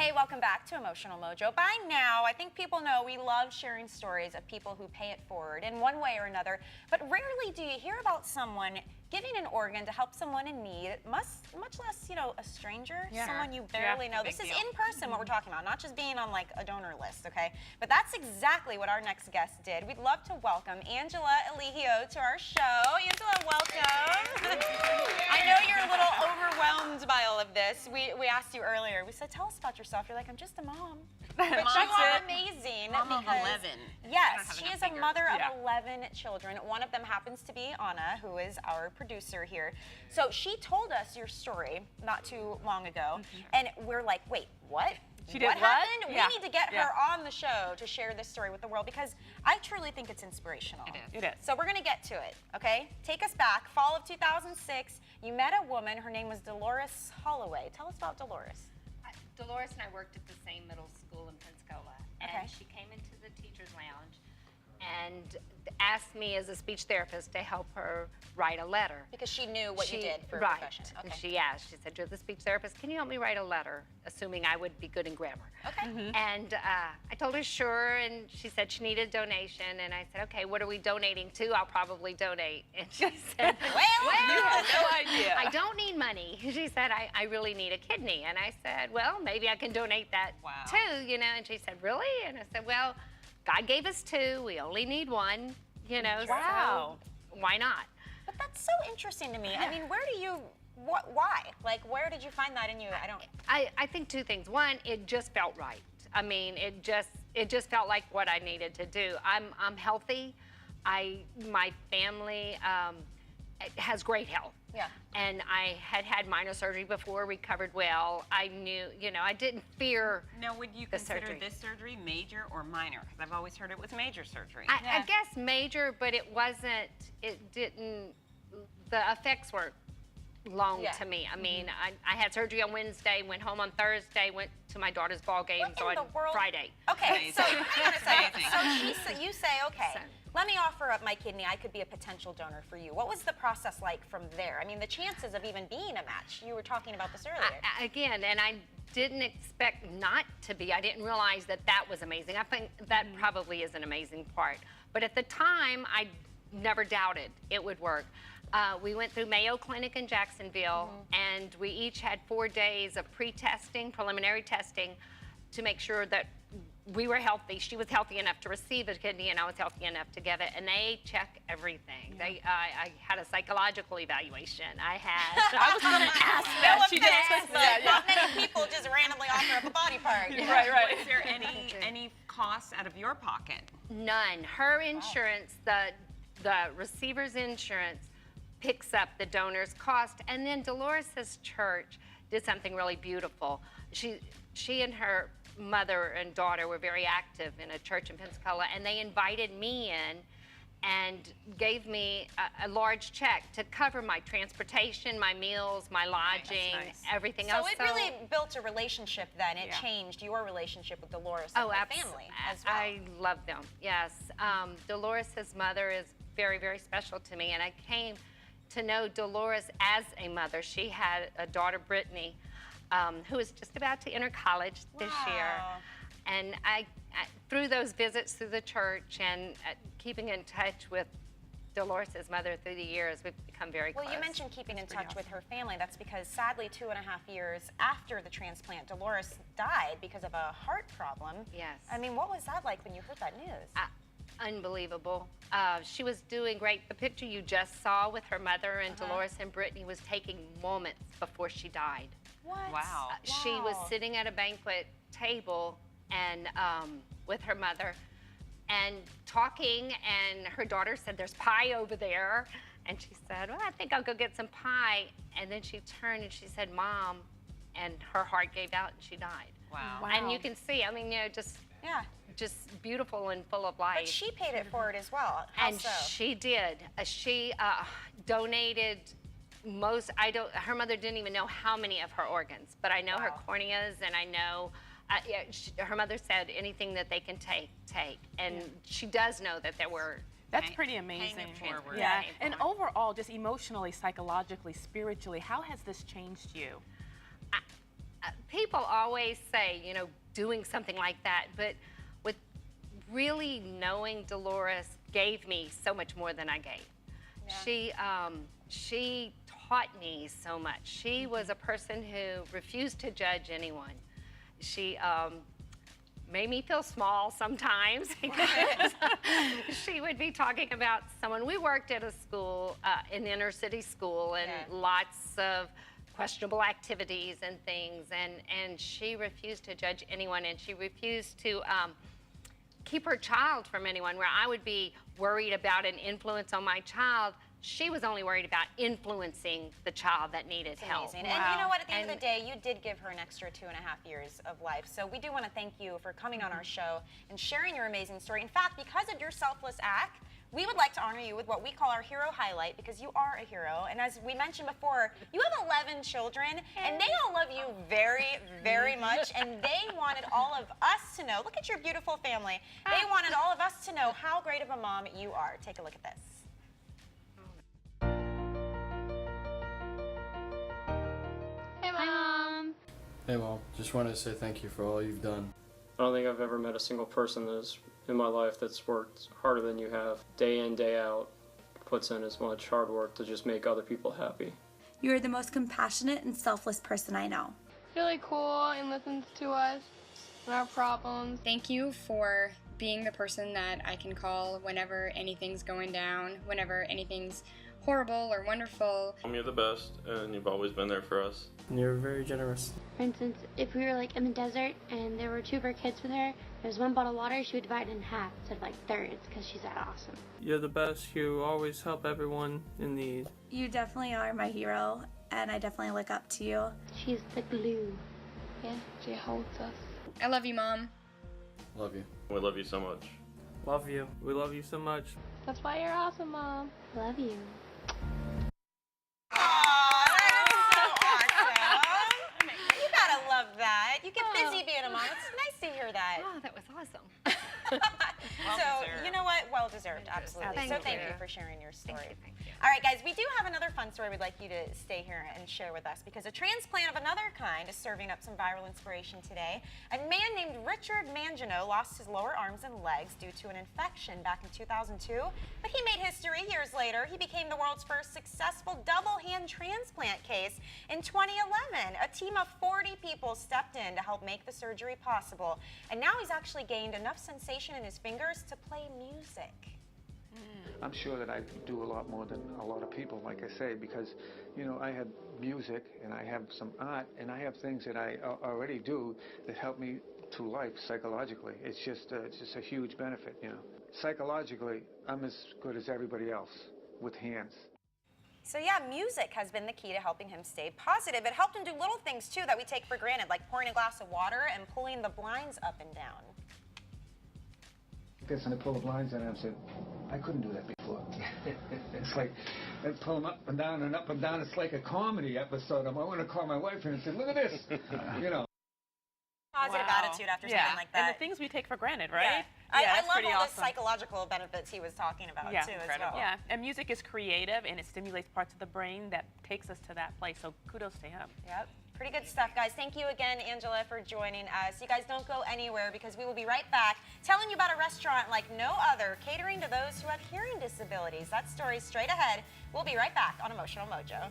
Hey, welcome back to Emotional Mojo. By now, I think people know we love sharing stories of people who pay it forward in one way or another, but rarely do you hear about someone giving an organ to help someone in need, much less, a stranger, someone you barely know. This is in person what we're talking about, not just being on like a donor list, okay? But that's exactly what our next guest did. We'd love to welcome Angela Eligio to our show. Angela, welcome. I know you're a little overwhelmed by all of this. We asked you earlier, we said, tell us about yourself. You're like, I'm just a mom. But you are amazing. Mom of 11. Yes, she is a mother of 11 children. One of them happens to be Anna, who is our producer here. So she told us your story not too long ago, and we're like, wait, what? What happened? We need to get her on the show to share this story with the world because I truly think it's inspirational. It is. So we're going to get to it, okay? Take us back. Fall of 2006, you met a woman. Her name was Dolores Holloway. Tell us about Dolores. Dolores and I worked at the same middle school in Pensacola, and she came into the teacher's lounge and asked me as a speech therapist to help her write a letter. Because she knew what you did for a profession. Okay. She asked, she said, you're the speech therapist, can you help me write a letter, assuming I would be good in grammar? Okay. And I told her sure, and she said she needed a donation, and I said, okay, what are we donating to? I'll probably donate. And she said, well, you had no idea. I don't need money. She said, I really need a kidney. And I said, well, maybe I can donate that too, And she said, really? And I said, well, God gave us two. We only need one, Wow. So why not? But that's so interesting to me. I mean, why? Like, where did you find that in you? I think two things. One, it just felt right. I mean, it just felt like what I needed to do. I'm healthy. My family has great health. Yeah. And I had minor surgery before, recovered well. I knew, I didn't fear. Now, would you consider this surgery major or minor? Because I've always heard it was major surgery. I guess major, but it didn't, the effects weren't long to me. I mean, I had surgery on Wednesday, went home on Thursday, went to my daughter's ball games on Friday. Okay, so hang on a second. So you say, okay, let me offer up my kidney. I could be a potential donor for you. What was the process like from there? I mean, the chances of even being a match. You were talking about this earlier. Again, and I didn't expect not to be. I didn't realize that was amazing. I think that probably is an amazing part. But at the time, I never doubted it would work. We went through Mayo Clinic in Jacksonville, and we each had 4 days of pre-testing, preliminary testing, to make sure that we were healthy. She was healthy enough to receive a kidney, and I was healthy enough to get it. And they check everything. I had a psychological evaluation. I was going to ask that. She did. Not many people just randomly offer up a body part. Right. Was there any costs out of your pocket? None. Her insurance, the receiver's insurance, picks up the donor's cost. And then Dolores's church did something really beautiful. She and her mother and daughter were very active in a church in Pensacola, and they invited me in and gave me a large check to cover my transportation, my meals, my lodging, everything else. So it really built a relationship then. It changed your relationship with Dolores and her family as well. I love them, yes. Dolores's mother is very, very special to me, and I came to know Dolores as a mother. She had a daughter, Brittany, who is just about to enter college this year. And I through those visits through the church and keeping in touch with Dolores's mother through the years, we've become very close. Well, you mentioned keeping in touch with her family. That's because sadly 2.5 years after the transplant, Dolores died because of a heart problem. Yes. I mean, what was that like when you heard that news? Unbelievable. She was doing great. The picture you just saw with her mother and Dolores and Brittany was taking moments before she died. What? Wow. She was sitting at a banquet table and with her mother and talking, and her daughter said, there's pie over there. And she said, well, I think I'll go get some pie. And then she turned and she said, Mom, and her heart gave out and she died. Wow. And you can see, I mean, just beautiful and full of life. But she paid it forward as well. How and so? She did. She donated her mother didn't even know how many of her organs, but I know her corneas, and I know, her mother said anything that they can take. And she does know that there were. That's pretty amazing. Yeah. And overall, just emotionally, psychologically, spiritually, how has this changed you? people always say, you know, doing something like that, but with really knowing Dolores gave me so much more than I gave. Yeah. She taught me so much. She was a person who refused to judge anyone. She made me feel small sometimes because she would be talking about someone. We worked at a school, an inner city school, and lots of questionable activities and things, and she refused to judge anyone, and she refused to keep her child from anyone. Where I would be worried about an influence on my child, she was only worried about influencing the child that needed help. Amazing. And you know what? At the end of the day, you did give her an extra 2.5 years of life. So we do want to thank you for coming on our show and sharing your amazing story. In fact, because of your selfless act, we would like to honor you with what we call our hero highlight, because you are a hero. And as we mentioned before, you have 11 children, and they all love you very, very much. And they wanted all of us to know, look at your beautiful family. They wanted all of us to know how great of a mom you are. Take a look at this. Hey, Mom. Hey, Mom. Just wanted to say thank you for all you've done. I don't think I've ever met a single person that's in my life that's worked harder than you have. Day in, day out, puts in as much hard work to just make other people happy. You are the most compassionate and selfless person I know. Really cool and listens to us and our problems. Thank you for being the person that I can call whenever anything's going down, whenever anything's horrible or wonderful. You're the best, and you've always been there for us. And you're very generous. For instance, if we were like in the desert and there were 2 of her kids with her, there's 1 bottle of water, she would divide it in half instead of like thirds because she's that awesome. You're the best. You always help everyone in need. You definitely are my hero, and I definitely look up to you. She's the glue. Yeah, she holds us. I love you, Mom. Love you. We love you so much. Love you. We love you so much. That's why you're awesome, Mom. Love you. You gotta love that. You get busy being a mom. It's nice to hear that. Oh, that was awesome. You know what? Well deserved, absolutely. Thank you for sharing your story. Thank you. All right, guys, we do have another fun story we'd like you to stay here and share with us, because a transplant of another kind is serving up some viral inspiration today. A man named Richard Mangino lost his lower arms and legs due to an infection back in 2002, but he made history years later. He became the world's first successful double hand transplant case in 2011. A team of 40 people stepped in to help make the surgery possible, and now he's actually gained enough sensation in his fingers to play music. I'm sure that I do a lot more than a lot of people, like I say, because, you know, I have music and I have some art and I have things that I already do that help me through life psychologically. It's just a huge benefit, you know. Psychologically, I'm as good as everybody else with hands. So yeah, music has been the key to helping him stay positive. It helped him do little things too that we take for granted, like pouring a glass of water and pulling the blinds up and down. This and I pull the blinds in and I said, I couldn't do that before. It's like, I pull them up and down and up and down. It's like a comedy episode. I want to call my wife and say, look at this, you know. Positive attitude after something like that. And the things we take for granted, right? I love all the psychological benefits he was talking about too as well. Yeah, and music is creative and it stimulates parts of the brain that takes us to that place, so kudos to him. Yep. Pretty good stuff, guys. Thank you again, Angela, for joining us. You guys don't go anywhere, because we will be right back telling you about a restaurant like no other, catering to those who have hearing disabilities. That story straight ahead. We'll be right back on Emotional Mojo.